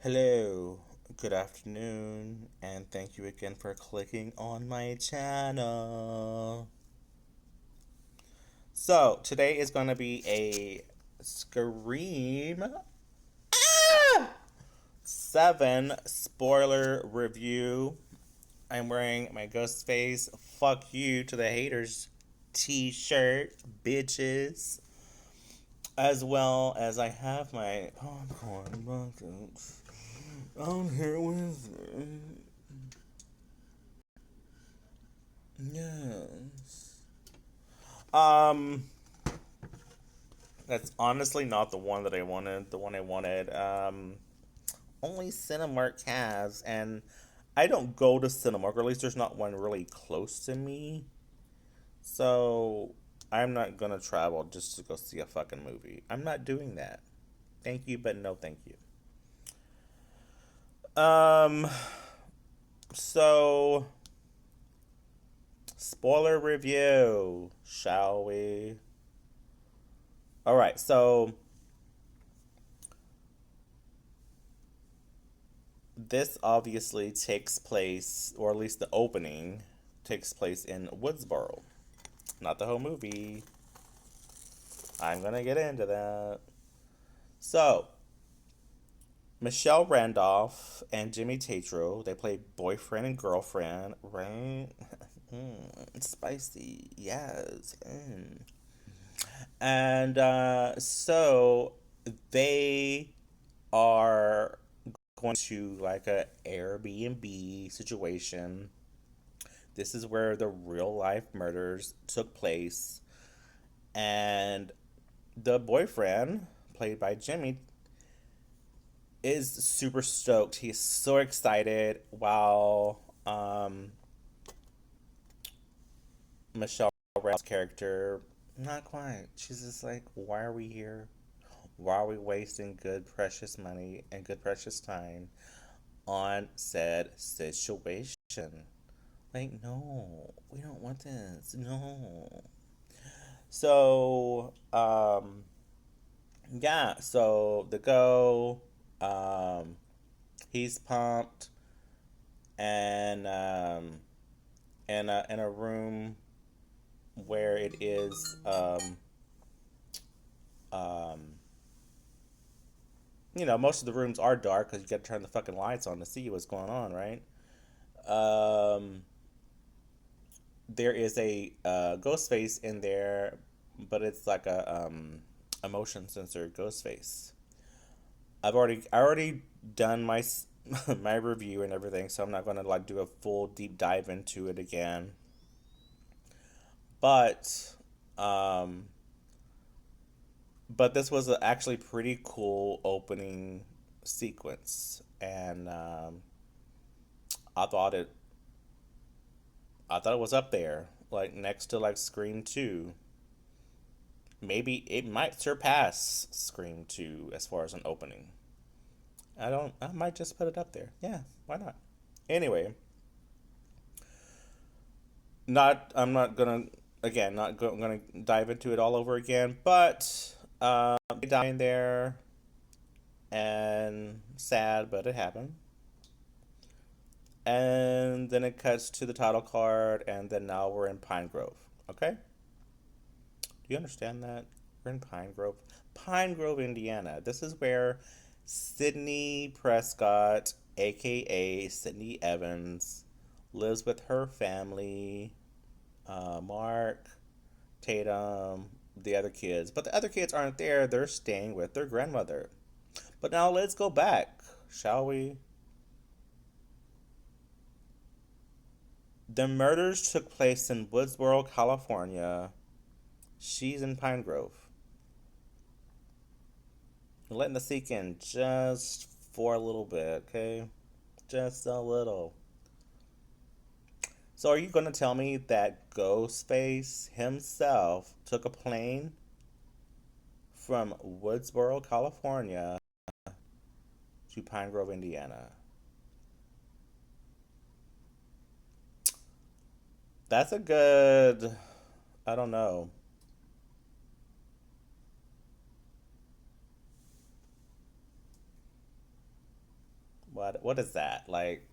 Hello, good afternoon, and thank you again for clicking on my channel. So, today is going to be a Scream 7 spoiler review. I'm wearing my Ghostface Fuck You to the Haters t shirt, bitches, as well as I have my popcorn buckets. I'm here with. Yes. Um, that's honestly not the one that I wanted. The one I wanted, only Cinemark has, and I don't go to Cinemark, or at least there's not one really close to me. So I'm not gonna travel just to go see a fucking movie. I'm not doing that. Thank you, but no thank you. Um, so spoiler review, shall we? All right, so this obviously takes place, or at least the opening takes place in Woodsboro. Not the whole movie. I'm gonna get into that. So, Michelle Randolph and Jimmy Tatro, they play boyfriend and girlfriend, right? Spicy, yes. And so they are going to like a Airbnb situation. This is where the real life murders took place. And the boyfriend, played by Jimmy, is super stoked. He's so excited while Michelle Randall's character, not quite. She's just like, why are we here? Why are we wasting good, precious money and good, precious time on said situation? Like, no, we don't want this. No. So, yeah, so the go, um, he's pumped and in a room where it is um, most of the rooms are dark because you got to turn the fucking lights on to see what's going on, right? Um, there is a ghost face in there, but it's like a motion sensor ghost face. I already done my my review and everything, so I'm not gonna like do a full deep dive into it again. But um, but this was a actually pretty cool opening sequence, and I thought it I thought it was up there, like next to like Scream 2. Maybe it might surpass Scream 2 as far as an opening. I might just put it up there. Yeah, why not? Anyway, I'm not gonna, again, gonna dive into it all over again, but they die in there, and sad, but it happened. And then it cuts to the title card, and then now we're in Pine Grove. Okay? Do you understand that? We're in Pine Grove, Indiana. This is where Sydney Prescott, aka Sydney Evans, lives with her family, Mark, Tatum, the other kids. But the other kids aren't there, they're staying with their grandmother. But now let's go back, shall we? The murders took place in Woodsboro, California. She's in Pine Grove. Letting the sink in just for a little bit, okay? Just a little. So, are you going to tell me that Ghostface himself took a plane from Woodsboro, California to Pine Grove, Indiana? That's a good. I don't know. What is that? Like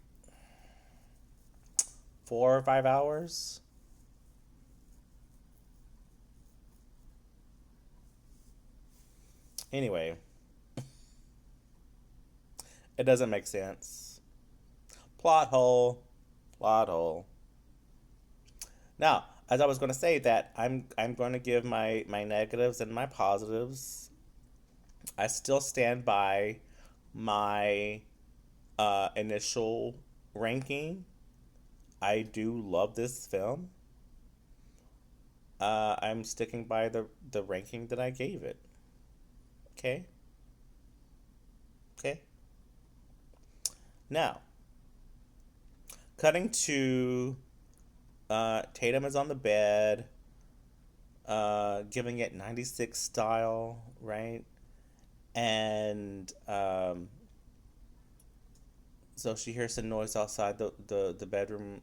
4 or 5 hours? Anyway, it doesn't make sense. Plot hole. Plot hole. Now, as I was going to say that I'm going to give my negatives and my positives. I still stand by my initial ranking. I do love this film. I'm sticking by the ranking that I gave it. Okay, okay. Now, cutting to Tatum is on the bed, giving it 96 style, right? And so she hears some noise outside the bedroom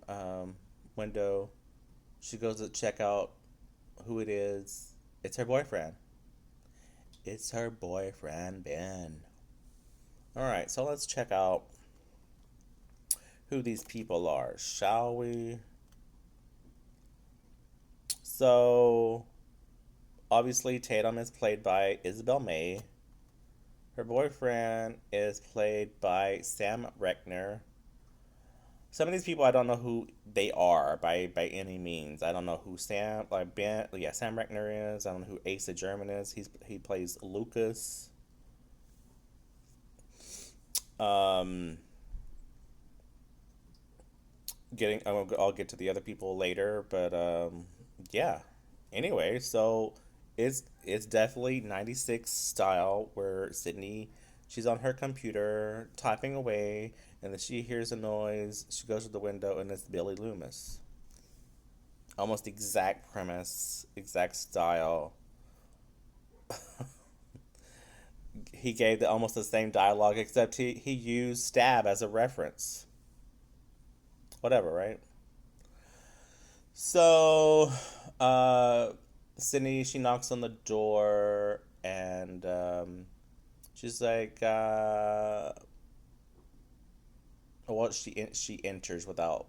window. She goes to check out who it is. It's her boyfriend. It's her boyfriend, Ben. All right, so let's check out who these people are, shall we? So, obviously, Tatum is played by Isabel May. Her boyfriend is played by Sam Reckner. Some of these people I don't know who they are by any means. I don't know who Sam like Ben yeah Sam Reckner is. I don't know who Asa German is. He plays Lucas. Um, I'll get to the other people later, but yeah. Anyway, so it's definitely 96 style where Sydney she's on her computer typing away and then she hears a noise. She goes to the window and it's Billy Loomis. Almost exact premise, exact style. He gave almost the same dialogue except he used stab as a reference. Whatever, right? So, uh, Sydney, she knocks on the door and she's like, well, she enters without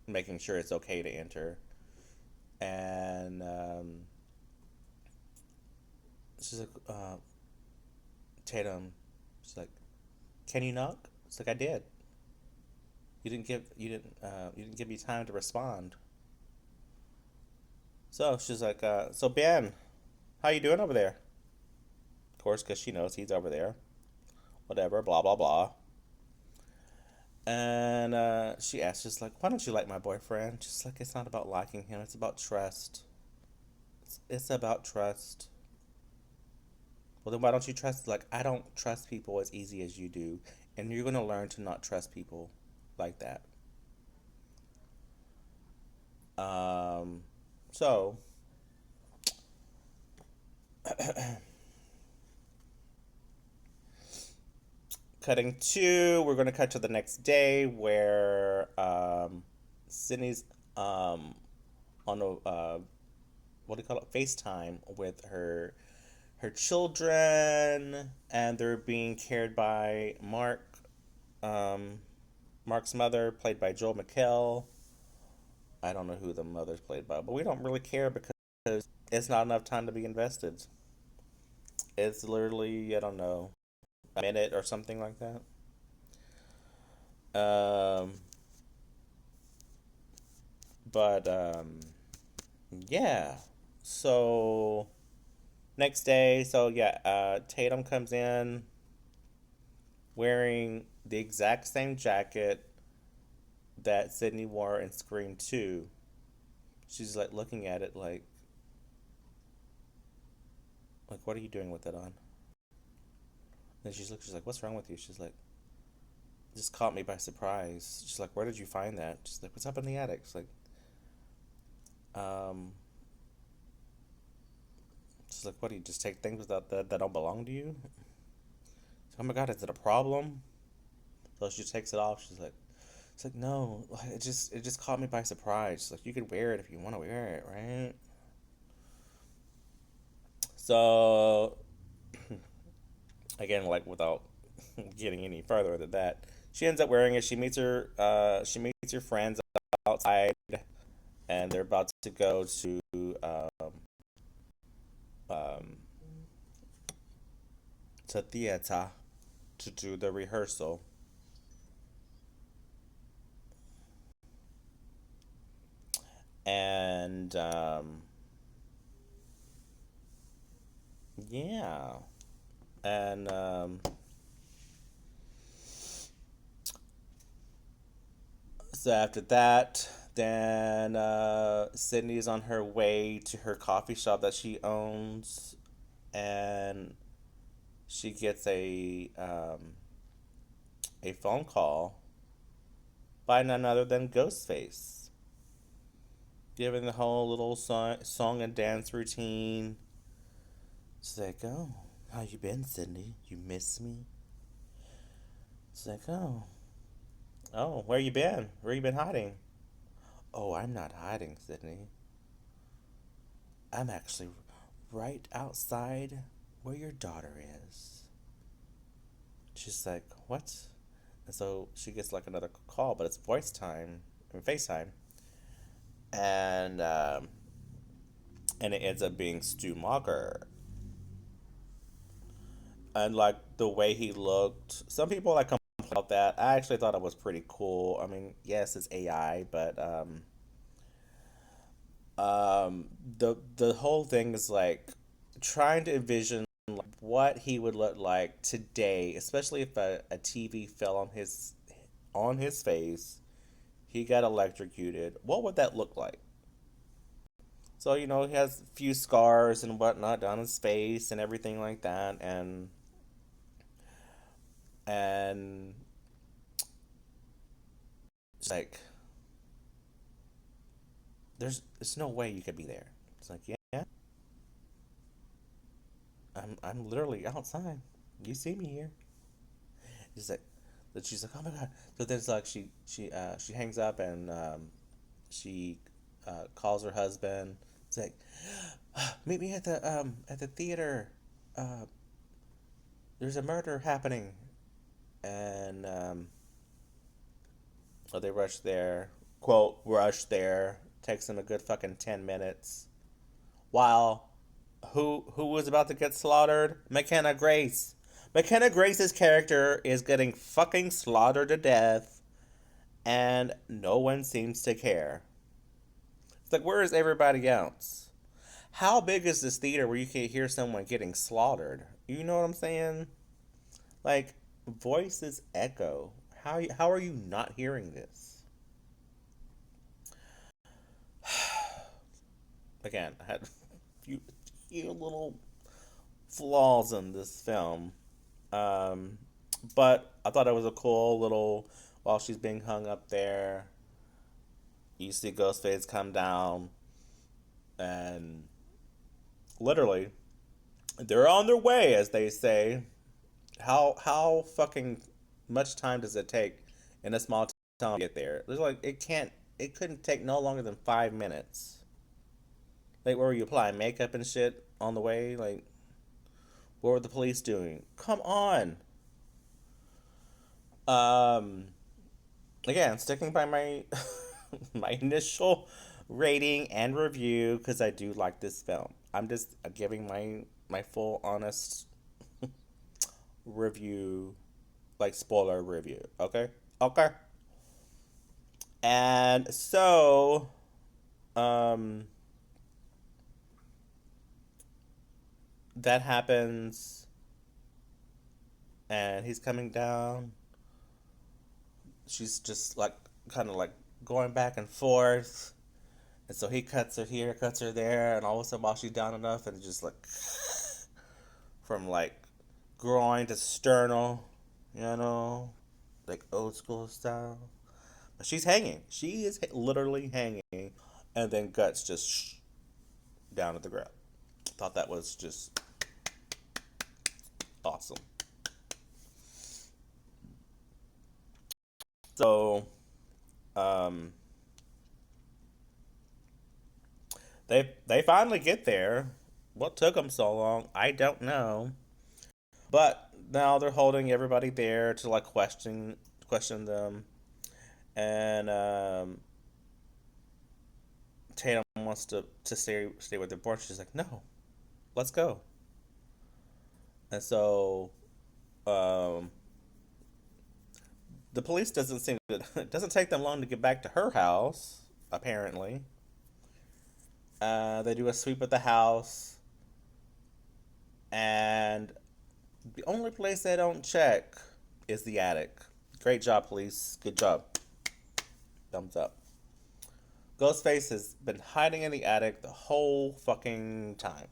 making sure it's okay to enter, and she's like, Tatum, she's like, can you knock? It's like I did. You didn't give me time to respond. So she's like, so Ben, how you doing over there? Of course, because she knows he's over there. Whatever, blah blah blah. And she asks, just like, why don't you like my boyfriend? Just like, it's not about liking him, it's about trust. It's about trust. Well, then why don't you trust? Like, I don't trust people as easy as you do. And you're going to learn to not trust people like that. Um, so, cutting to, we're going to cut to the next day where Sydney's on a, what do you call it, FaceTime with her children, and they're being cared by Mark, um, Mark's mother, played by Joel McHale. I don't know who the mother's played by, but we don't really care because it's not enough time to be invested. It's literally, I don't know, a minute or something like that. Um, but yeah. So next day, so yeah, Tatum comes in wearing the exact same jacket that Sydney wore in Scream 2. She's like looking at it like what are you doing with it on? And she's like, what's wrong with you? She's like, it just caught me by surprise. She's like, where did you find that? She's like, what's up in the attic? Um, she's like, what do you just take things that don't belong to you? Like, oh my god, is it a problem? So she takes it off. It's like no, like, it just caught me by surprise. She's like, you can wear it if you want to wear it, right? So again, like without getting any further than that. She ends up wearing it. She meets her friends outside, and they're about to go um, to theater to do the rehearsal. And yeah, and so after that, then Sydney is on her way to her coffee shop that she owns, and she gets a phone call by none other than Ghostface, giving the whole little song and dance routine. She's like, "Oh, how you been, Sydney? You miss me?" She's like, "Oh, where you been? Where you been hiding?" "Oh, I'm not hiding, Sydney. I'm actually right outside where your daughter is." She's like, "What?" And so she gets like another call, but it's voice time, I mean, FaceTime, and and it ends up being Stu Macher. And like the way he looked, some people like complain about that. I actually thought it was pretty cool. I mean, yes, it's AI, but the whole thing is like trying to envision like, what he would look like today, especially if a TV fell on his face, he got electrocuted. What would that look like? So he has a few scars and whatnot down his face and everything like that, and it's like there's no way you could be there. It's like, yeah, I'm literally outside. You see me here. She's like, that she's like, oh my god. So there's like she hangs up and she calls her husband. It's like, meet me at the theater. Uh, there's a murder happening, and so they rush there. Quote, rush there. Takes them a good fucking 10 minutes. While who was about to get slaughtered? McKenna Grace. McKenna Grace's character is getting fucking slaughtered to death, and no one seems to care. It's like, where is everybody else? How big is this theater where you can hear someone getting slaughtered? You know what I'm saying? Like, voices echo. How are you not hearing this? Again, I had few, few little flaws in this film. Um, but I thought it was a cool little, while she's being hung up there, you see Ghostface come down, and literally, they're on their way, as they say. How fucking much time does it take in a small town to get there? There's like it couldn't take no longer than 5 minutes. Like, where were you applying makeup and shit on the way? Like, what were the police doing? Come on. Um, Again, sticking by my my initial rating and review because I do like this film. I'm just giving my full honest review, like spoiler review. Okay, okay. And so, um, that happens, and he's coming down. She's just like kind of like going back and forth. And so he cuts her here, cuts her there, and all of a sudden while she's down enough, and just like from like groin to sternal, like old school style. But she's hanging. She is literally hanging, and then guts just down at the ground. Thought that was just awesome. So, um, they finally get there. What took them so long? I don't know. But now they're holding everybody there to like question them, and Tatum wants to stay with the board. She's like, no, let's go. And so um, the police doesn't seem to, it doesn't take them long to get back to her house. Apparently, they do a sweep of the house, and the only place they don't check is the attic. Great job, police. Good job. Thumbs up. Ghostface has been hiding in the attic the whole fucking time.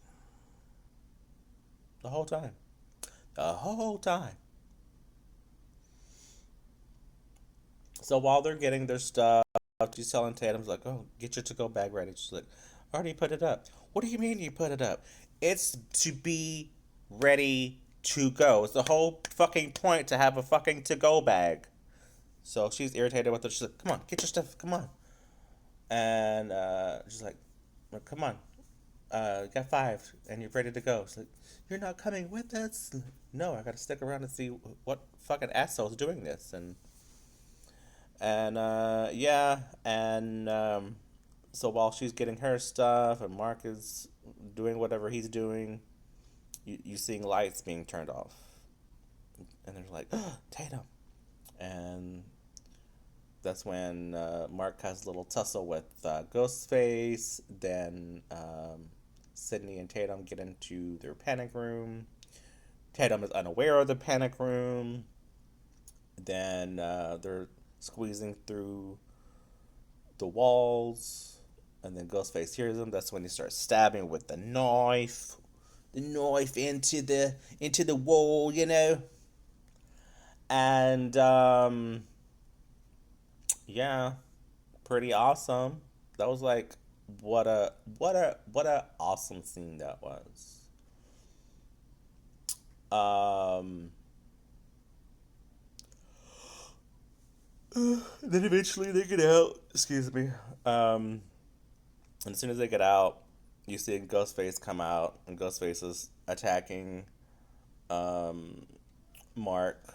The whole time. The whole time. So while they're getting their stuff, she's telling Tatum's like, "Oh, get your to-go bag ready." She's like, "I already put it up." What do you mean you put it up? It's to be ready to go. It's the whole fucking point to have a fucking to-go bag. So she's irritated with her. She's like, "Come on, get your stuff. Come on." And she's like, well, "Come on, you got five, and you're ready to go." She's like, "You're not coming with us." Like, no, I gotta stick around and see what fucking asshole's doing this. And yeah, and so while she's getting her stuff and Mark is doing whatever he's doing, you seeing lights being turned off, and they're like, oh, Tatum, and that's when Mark has a little tussle with Ghostface. Then Sydney and Tatum get into their panic room. Tatum is unaware of the panic room. Then they're squeezing through the walls, and then Ghostface hears him. That's when he starts stabbing with the knife into the wall, you know. And yeah, pretty awesome. That was like what a awesome scene that was. Um, then eventually they get out. Excuse me. Um, and as soon as they get out, you see Ghostface come out, and Ghostface is attacking um, Mark,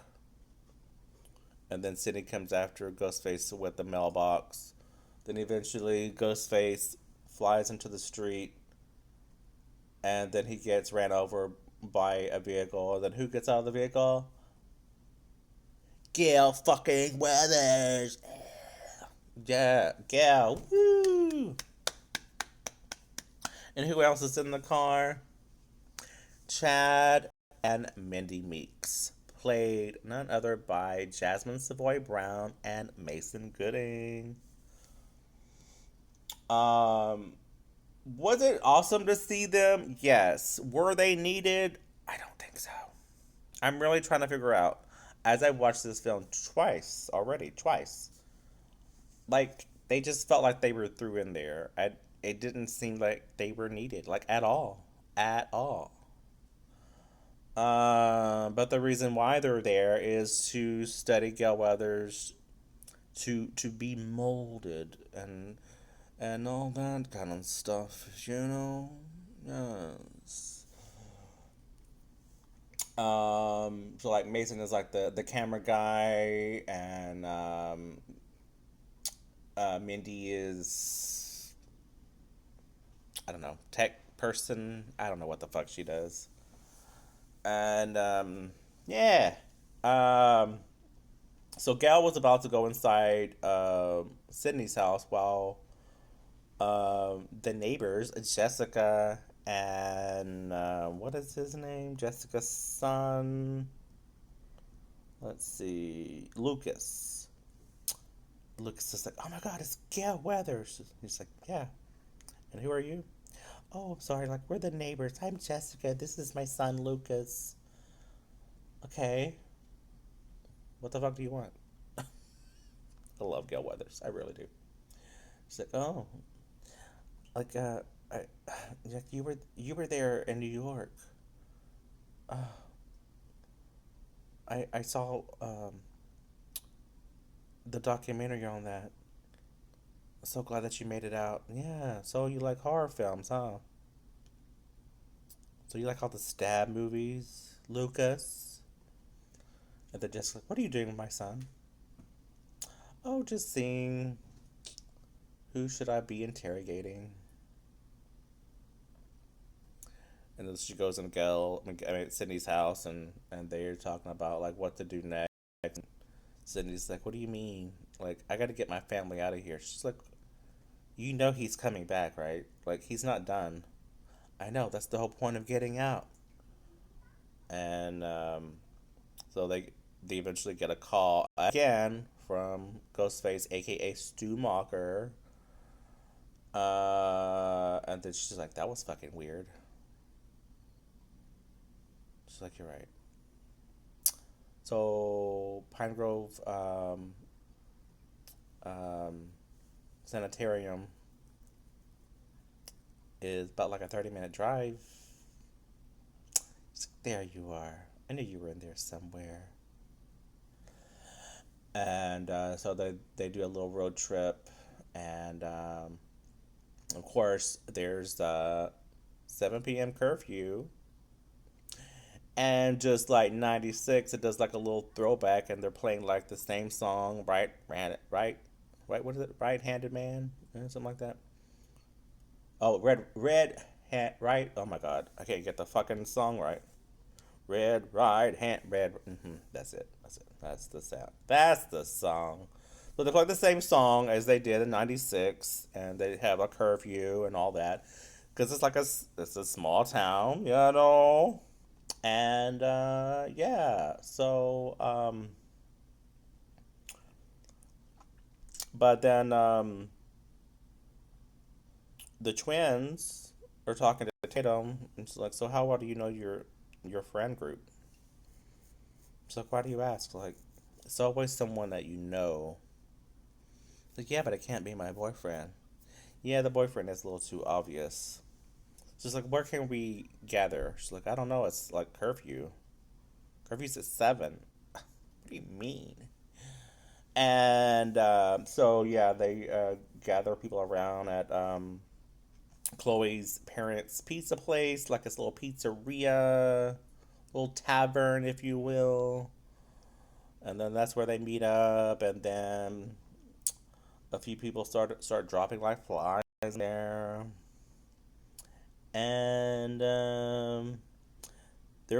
and then Sidney comes after Ghostface with the mailbox. Then eventually Ghostface flies into the street, and then he gets ran over by a vehicle. And then who gets out of the vehicle? Gail fucking Weathers. Yeah, Gail. Woo! And who else is in the car? Chad and Mindy Meeks, played none other by Jasmine Savoy Brown and Mason Gooding. Um, was it awesome to see them? Yes. Were they needed? I don't think so. I'm really trying to figure out, as I watched this film twice already, twice, like they just felt like they were threw in there. It didn't seem like they were needed, like at all, at all. But the reason why they're there is to study Gail Weathers, to be molded and all that kind of stuff, you know. Yes. So like Mason is like the camera guy, and Mindy is, I don't know, tech person. I don't know what the fuck she does. And yeah. Um, so Gal was about to go inside Sydney's house while the neighbors, Jessica and what is his name? Jessica's son. Let's see, Lucas. Lucas is like, oh my God, it's Gail Weathers. He's like, yeah. And who are you? Oh, sorry, like we're the neighbors. I'm Jessica. This is my son Lucas. Okay. What the fuck do you want? I love Gail Weathers. I really do. She's like, oh, like I, like you were there in New York. Uh, I saw the documentary on that. So glad that you made it out. Yeah. So you like horror films, huh? So you like all the stab movies? Lucas. And they're just like, what are you doing with my son? Oh, just seeing who should I be interrogating. And then she goes in Sydney's house, and they're talking about like what to do next. And Sydney's like, "What do you mean? Like, I got to get my family out of here." She's like, "You know he's coming back, right? Like, he's not done." I know. That's the whole point of getting out. And so they eventually get a call again from Ghostface, aka Stu Macher. And then she's like, "That was fucking weird." She's like, "You're right." So Pine Grove um, Sanitarium is about like a 30-minute drive. There you are. I knew you were in there somewhere. And so they do a little road trip. And of course, there's the 7 p.m. curfew. And just like 96, it does like a little throwback. And they're playing like the same song, right, what is it? Right handed man? Something like that. Oh, red hat, right? Oh my god. I can't get the fucking song right. Red, right hand, red. That's it. That's it. That's the sound. That's the song. So they play the same song as they did in '96, and they have a curfew and all that, because it's a small town, you know. And yeah, so but then the twins are talking to Tatum, and she's like, "So how well do you know your friend group?" She's like, "Why do you ask?" Like, it's always someone that you know. Like, yeah, but it can't be my boyfriend. Yeah, the boyfriend is a little too obvious. She's like, where can we gather? She's like, I don't know. It's like curfew. Curfew's at 7. What do you mean? And so, yeah, they gather people around at Chloe's parents' pizza place, like this little pizzeria, little tavern, if you will. And then that's where they meet up. And then a few people start dropping like flies there. And there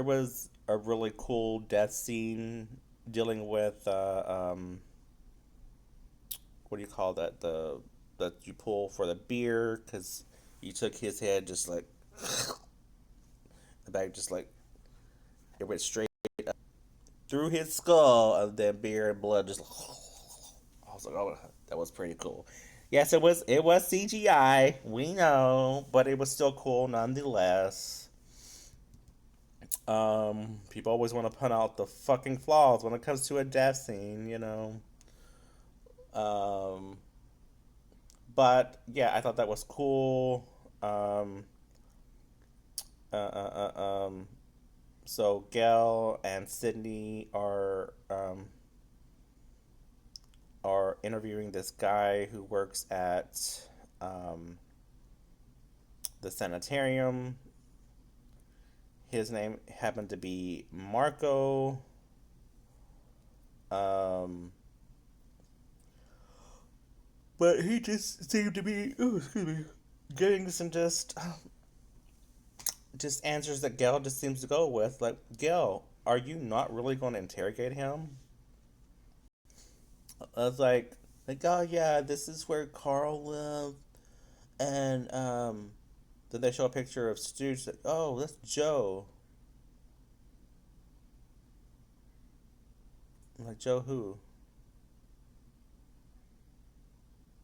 was a really cool death scene dealing with what do you call that, the that you pull for the beer, because you took his head, just like the bag, just like it went straight through his skull, and then beer and blood just I was like, oh, that was pretty cool. Yes, it was CGI, we know, but it was still cool nonetheless. People always want to point out the fucking flaws when it comes to a death scene, you know. Um, but yeah, I thought that was cool. Um, uh, uh, so Gail and Sydney are interviewing this guy who works at um, the sanitarium. His name happened to be Marco. Um, but he just seemed to be, oh, excuse me, getting some just answers that Gail just seems to go with. Like, Gail, are you not really going to interrogate him? I was like, oh yeah, this is where Carl lived, and then they show a picture of Stu. She's like, oh, that's Joe. I'm like, Joe who?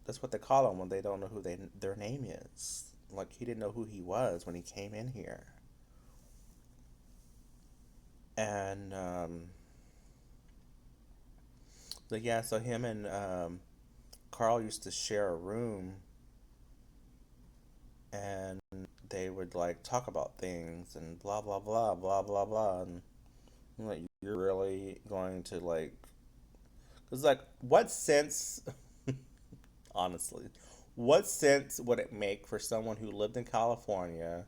That's what they call him when they don't know who their name is. Like, he didn't know who he was when he came in here. And but yeah, so him and Carl used to share a room, and they would like talk about things and blah blah blah blah blah blah. And I'm like, you're really going to like? Because like, what sense, honestly, what sense would it make for someone who lived in California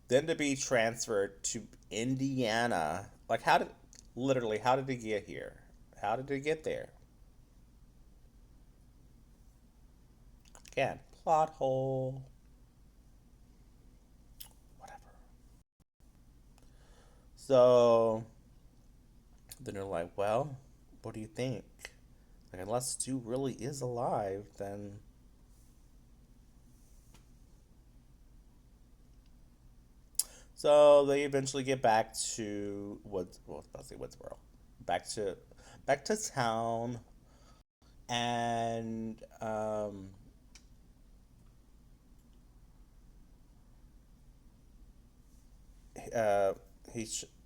then to be transferred to Indiana Like, literally, how did he get here? How did he get there? Again, plot hole, whatever. So then they're like, well, what do you think? Like, unless Stu really is alive, then. So they eventually get back to I was about to say Woodsboro, back to town, and uh,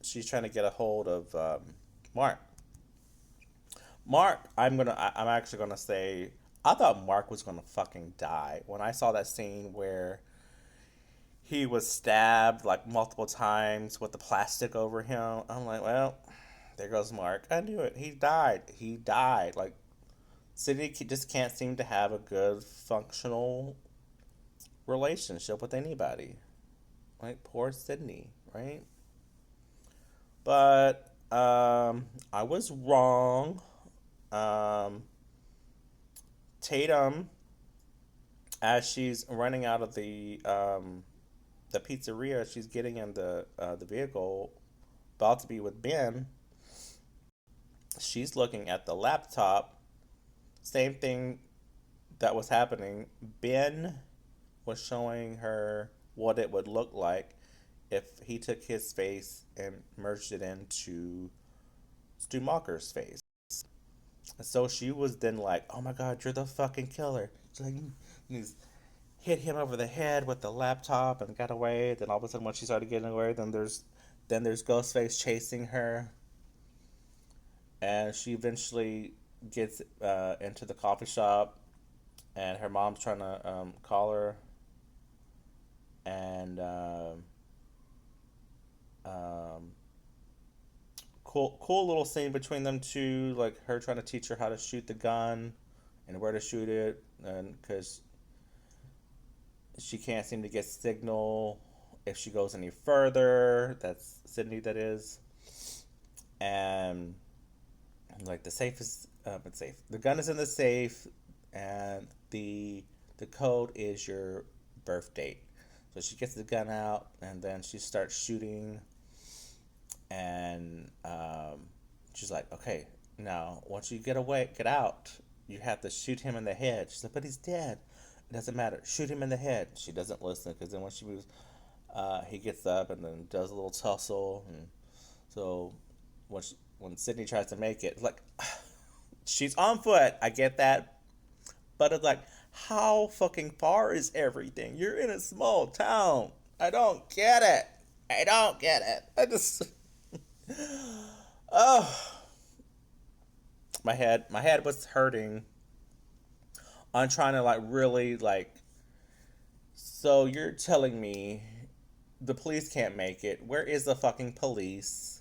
she's trying to get a hold of Mark. I'm actually gonna say I thought Mark was gonna fucking die when I saw that scene where he was stabbed like multiple times with the plastic over him. I'm like, well, there goes Mark. I knew it. He died. He died. Like, City just can't seem to have a good functional relationship with anybody. Like, poor Sydney, right? But I was wrong. Um, Tatum, as she's running out of the pizzeria, she's getting in the vehicle, about to be with Ben. She's looking at the laptop. Same thing that was happening. Ben was showing her what it would look like if he took his face and merged it into Stu Macher's face. So she was then like, "Oh my God, you're the fucking killer!" She's like, he's hit him over the head with the laptop and got away. Then all of a sudden, when she started getting away, then there's Ghostface chasing her, and she eventually gets into the coffee shop, and her mom's trying to call her, and um, cool little scene between them two, like her trying to teach her how to shoot the gun and where to shoot it, and because she can't seem to get signal if she goes any further. That's Sydney, that is. And like the safe is it's safe. The gun is in the safe, and the code is your birth date. So she gets the gun out, and then she starts shooting, and she's like, "Okay, now once you get out, you have to shoot him in the head." She's like, "But he's dead." It doesn't matter. Shoot him in the head. She doesn't listen because then when she moves, he gets up and then does a little tussle, and so when Sydney tries to make it, like she's on foot. I get that, but it's like, how fucking far is everything? You're in a small town. I don't get it. I don't get it. I just, oh, my head was hurting on trying to like really like. So you're telling me the police can't make it? Where is the fucking police?